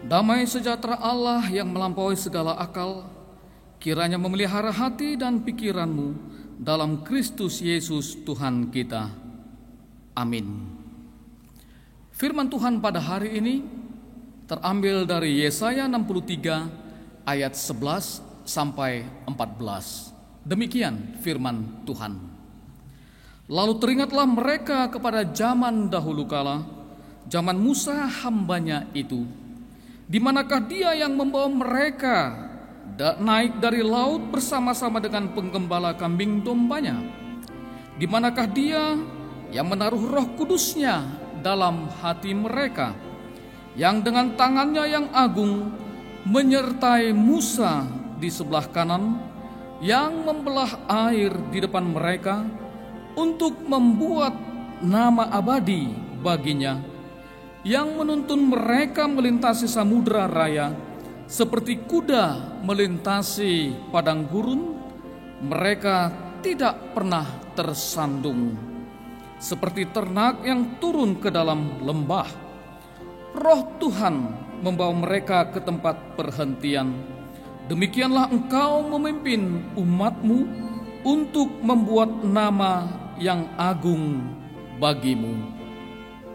Damai sejahtera Allah yang melampaui segala akal, kiranya memelihara hati dan pikiranmu dalam Kristus Yesus Tuhan kita. Amin. Firman Tuhan pada hari ini terambil dari Yesaya 63 ayat 11 sampai 14. Demikian firman Tuhan. Lalu teringatlah mereka kepada zaman dahulu kala, zaman Musa hambanya itu. Di manakah dia yang membawa mereka naik dari laut bersama-sama dengan penggembala kambing dombanya? Di manakah dia yang menaruh Roh Kudusnya dalam hati mereka, yang dengan tangannya yang agung menyertai Musa di sebelah kanan, yang membelah air di depan mereka untuk membuat nama abadi baginya, yang menuntun mereka melintasi samudera raya seperti kuda melintasi padang gurun. Mereka tidak pernah tersandung, seperti ternak yang turun ke dalam lembah. Roh Tuhan membawa mereka ke tempat perhentian. Demikianlah engkau memimpin umatmu untuk membuat nama yang agung bagimu.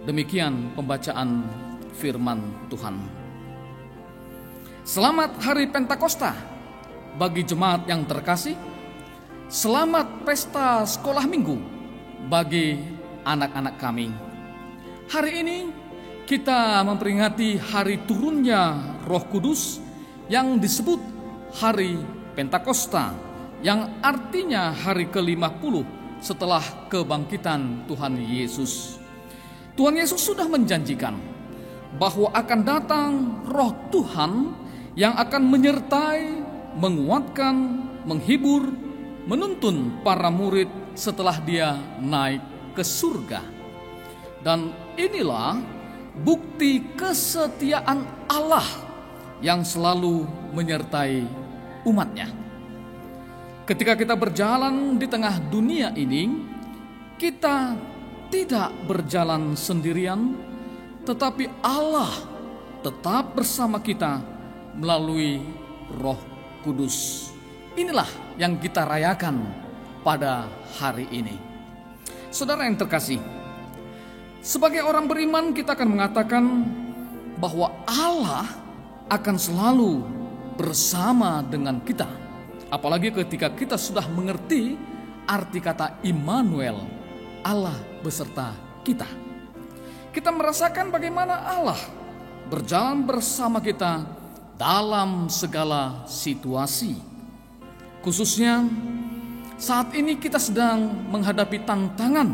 Demikian pembacaan firman Tuhan. Selamat Hari Pentakosta bagi jemaat yang terkasih. Selamat pesta sekolah minggu bagi anak-anak kami. Hari ini kita memperingati hari turunnya Roh Kudus yang disebut Hari Pentakosta, yang artinya hari ke-50 setelah kebangkitan Tuhan Yesus. Tuhan Yesus sudah menjanjikan bahwa akan datang Roh Tuhan yang akan menyertai, menguatkan, menghibur, menuntun para murid setelah dia naik ke surga. Dan inilah bukti kesetiaan Allah yang selalu menyertai umatnya. Ketika kita berjalan di tengah dunia ini, kita tidak berjalan sendirian, tetapi Allah tetap bersama kita melalui Roh Kudus. Inilah yang kita rayakan pada hari ini. Saudara yang terkasih, sebagai orang beriman kita akan mengatakan bahwa Allah akan selalu bersama dengan kita. Apalagi ketika kita sudah mengerti arti kata Immanuel, Allah beserta kita. Kita merasakan bagaimana Allah berjalan bersama kita dalam segala situasi. Khususnya saat ini kita sedang menghadapi tantangan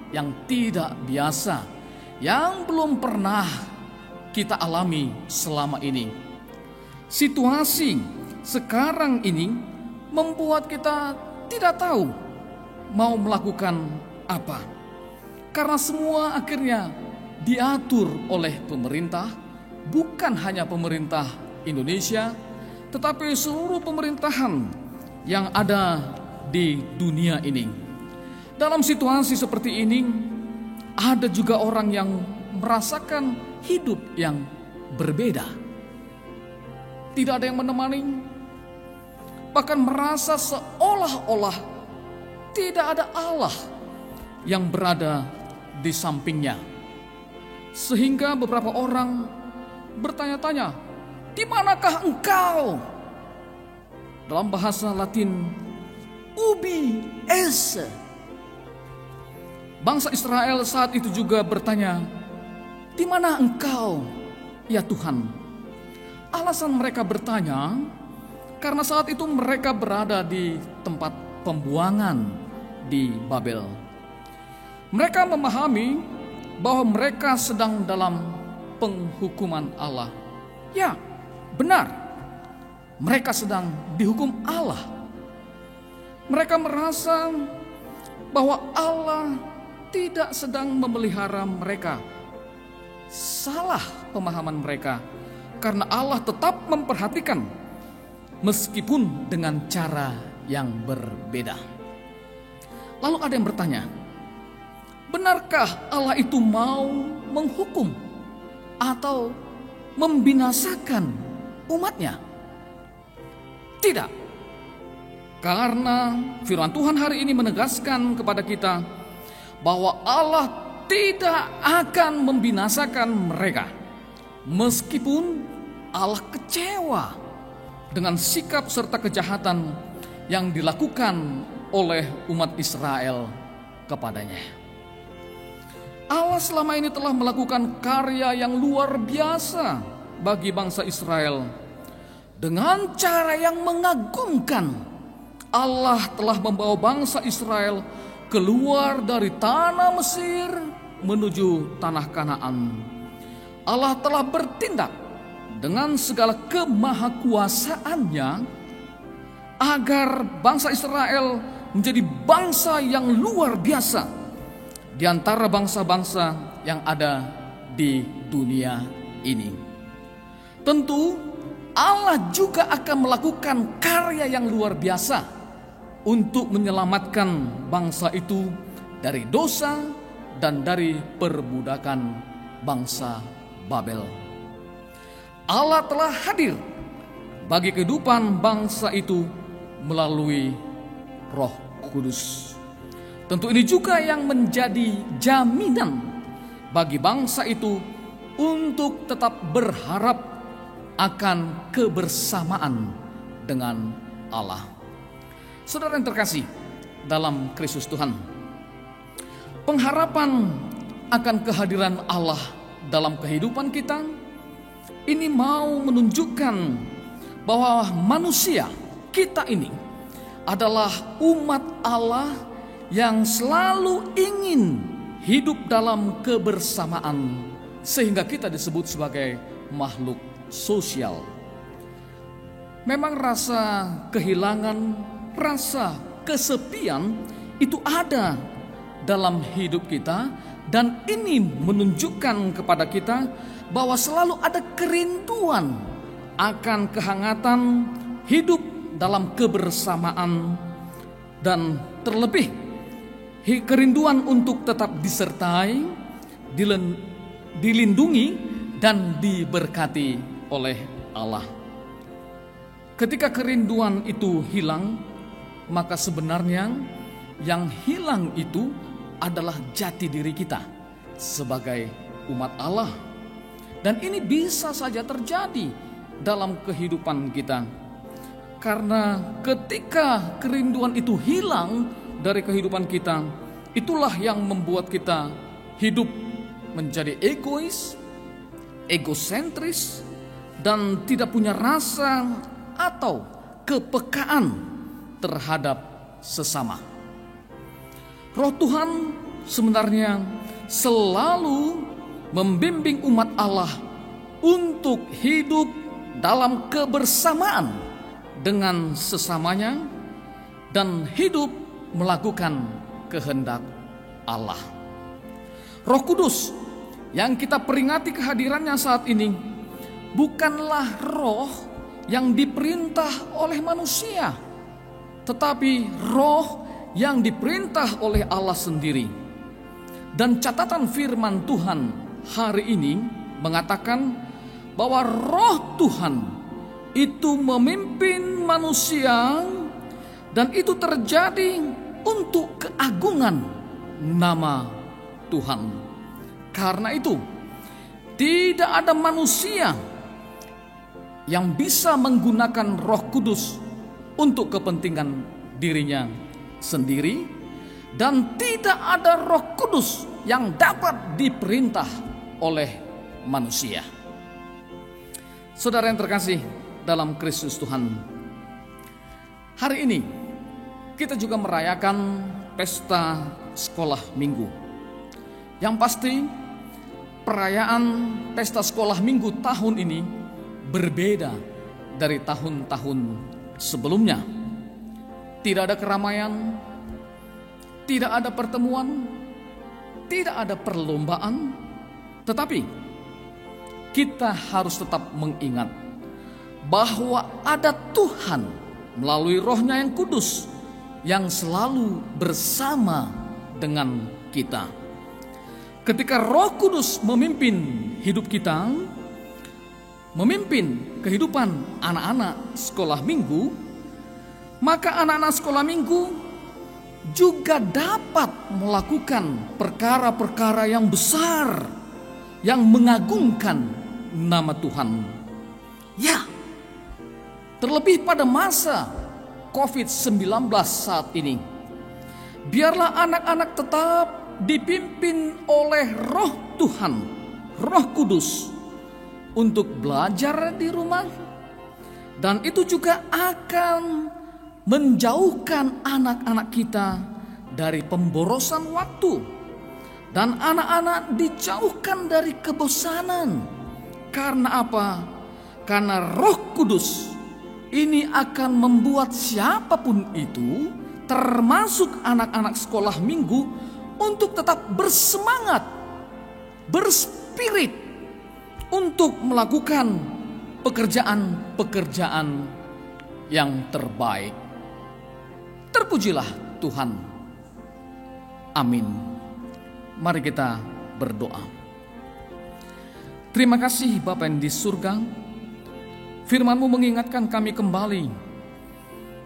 yang tidak biasa, yang belum pernah kita alami selama ini. Situasi sekarang ini membuat kita tidak tahu mau melakukan apa, karena semua akhirnya diatur oleh pemerintah, bukan hanya pemerintah Indonesia, tetapi seluruh pemerintahan yang ada di dunia ini. Dalam situasi seperti ini, ada juga orang yang merasakan hidup yang berbeda. Tidak ada yang menemani, bahkan merasa seolah-olah tidak ada Allah yang berada di sampingnya. Sehingga beberapa orang bertanya-tanya, "Di manakah engkau?" Dalam bahasa Latin, ubi es. Bangsa Israel saat itu juga bertanya, "Di mana engkau, ya Tuhan?" Alasan mereka bertanya karena saat itu mereka berada di tempat pembuangan di Babel. Mereka memahami bahwa mereka sedang dalam penghukuman Allah. Ya, benar. Mereka sedang dihukum Allah. Mereka merasa bahwa Allah tidak sedang memelihara mereka. Salah pemahaman mereka, karena Allah tetap memperhatikan meskipun dengan cara yang berbeda. Lalu ada yang bertanya, benarkah Allah itu mau menghukum? Atau membinasakan umatnya. Tidak. Karena firman Tuhan hari ini menegaskan kepada kita bahwa Allah tidak akan membinasakan mereka. Meskipun Allah kecewa dengan sikap serta kejahatan yang dilakukan oleh umat Israel kepadanya. Allah selama ini telah melakukan karya yang luar biasa bagi bangsa Israel. Dengan cara yang mengagumkan, Allah telah membawa bangsa Israel keluar dari tanah Mesir menuju tanah Kanaan. Allah telah bertindak dengan segala kemahakuasaannya agar bangsa Israel menjadi bangsa yang luar biasa di antara bangsa-bangsa yang ada di dunia ini. Tentu Allah juga akan melakukan karya yang luar biasa untuk menyelamatkan bangsa itu dari dosa dan dari perbudakan bangsa Babel. Allah telah hadir bagi kehidupan bangsa itu melalui Roh Kudus. Tentu ini juga yang menjadi jaminan bagi bangsa itu untuk tetap berharap akan kebersamaan dengan Allah. Saudara yang terkasih dalam Kristus Tuhan, pengharapan akan kehadiran Allah dalam kehidupan kita ini mau menunjukkan bahwa manusia kita ini adalah umat Allah yang selalu ingin hidup dalam kebersamaan, sehingga kita disebut sebagai makhluk sosial. Memang rasa kehilangan, rasa kesepian itu ada dalam hidup kita, dan ini menunjukkan kepada kita bahwa selalu ada kerinduan akan kehangatan hidup dalam kebersamaan, dan terlebih kerinduan untuk tetap disertai, dilindungi, dan diberkati oleh Allah. Ketika kerinduan itu hilang, maka sebenarnya yang hilang itu adalah jati diri kita sebagai umat Allah. Dan ini bisa saja terjadi dalam kehidupan kita. Karena ketika kerinduan itu hilang dari kehidupan kita, itulah yang membuat kita hidup menjadi egois, egosentris, dan tidak punya rasa atau kepekaan terhadap sesama. Roh Tuhan sebenarnya selalu membimbing umat Allah untuk hidup dalam kebersamaan dengan sesamanya dan hidup melakukan kehendak Allah. Roh Kudus yang kita peringati kehadirannya saat ini bukanlah roh yang diperintah oleh manusia, tetapi roh yang diperintah oleh Allah sendiri. Dan catatan firman Tuhan hari ini mengatakan bahwa roh Tuhan itu memimpin manusia, dan itu terjadi untuk keagungan nama Tuhan. Karena itu tidak ada manusia yang bisa menggunakan Roh Kudus untuk kepentingan dirinya sendiri, dan tidak ada Roh Kudus yang dapat diperintah oleh manusia. Saudara yang terkasih dalam Kristus Tuhan, hari ini kita juga merayakan pesta sekolah minggu. Yang pasti perayaan pesta sekolah minggu tahun ini berbeda dari tahun-tahun sebelumnya. Tidak ada keramaian, tidak ada pertemuan, tidak ada perlombaan, tetapi kita harus tetap mengingat bahwa ada Tuhan melalui Roh-Nya yang kudus yang selalu bersama dengan kita. Ketika Roh Kudus memimpin hidup kita, memimpin kehidupan anak-anak sekolah minggu, maka anak-anak sekolah minggu juga dapat melakukan perkara-perkara yang besar yang mengagungkan nama Tuhan. Ya, terlebih pada masa COVID-19 saat ini, biarlah anak-anak tetap dipimpin oleh Roh Tuhan, Roh Kudus, untuk belajar di rumah. Dan itu juga akan menjauhkan anak-anak kita dari pemborosan waktu. Dan anak-anak dijauhkan dari kebosanan. Karena apa? Karena Roh Kudus ini akan membuat siapapun itu, termasuk anak-anak sekolah minggu, untuk tetap bersemangat, berspirit untuk melakukan pekerjaan-pekerjaan yang terbaik. Terpujilah Tuhan. Amin. Mari kita berdoa. Terima kasih Bapa yang di surga. Firman-Mu mengingatkan kami kembali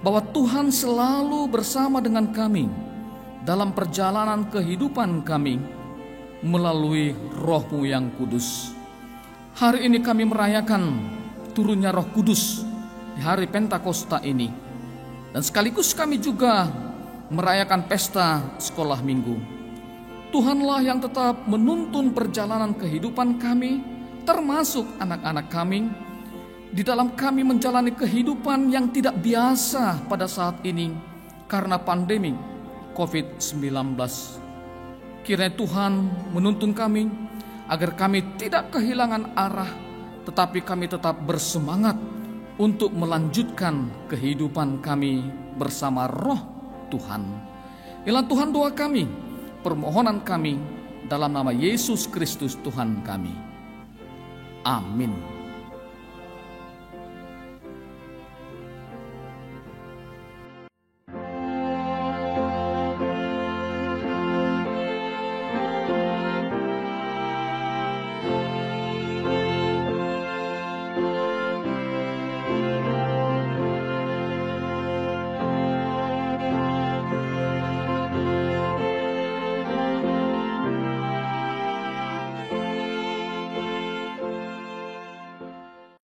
bahwa Tuhan selalu bersama dengan kami dalam perjalanan kehidupan kami melalui Roh-Mu yang kudus. Hari ini kami merayakan turunnya Roh Kudus di hari Pentakosta ini. Dan sekaligus kami juga merayakan pesta sekolah minggu. Tuhanlah yang tetap menuntun perjalanan kehidupan kami, termasuk anak-anak kami, di dalam kami menjalani kehidupan yang tidak biasa pada saat ini karena pandemi COVID-19. Kiranya Tuhan menuntun kami agar kami tidak kehilangan arah, tetapi kami tetap bersemangat untuk melanjutkan kehidupan kami bersama Roh Tuhan. Inilah Tuhan doa kami, permohonan kami dalam nama Yesus Kristus Tuhan kami. Amin.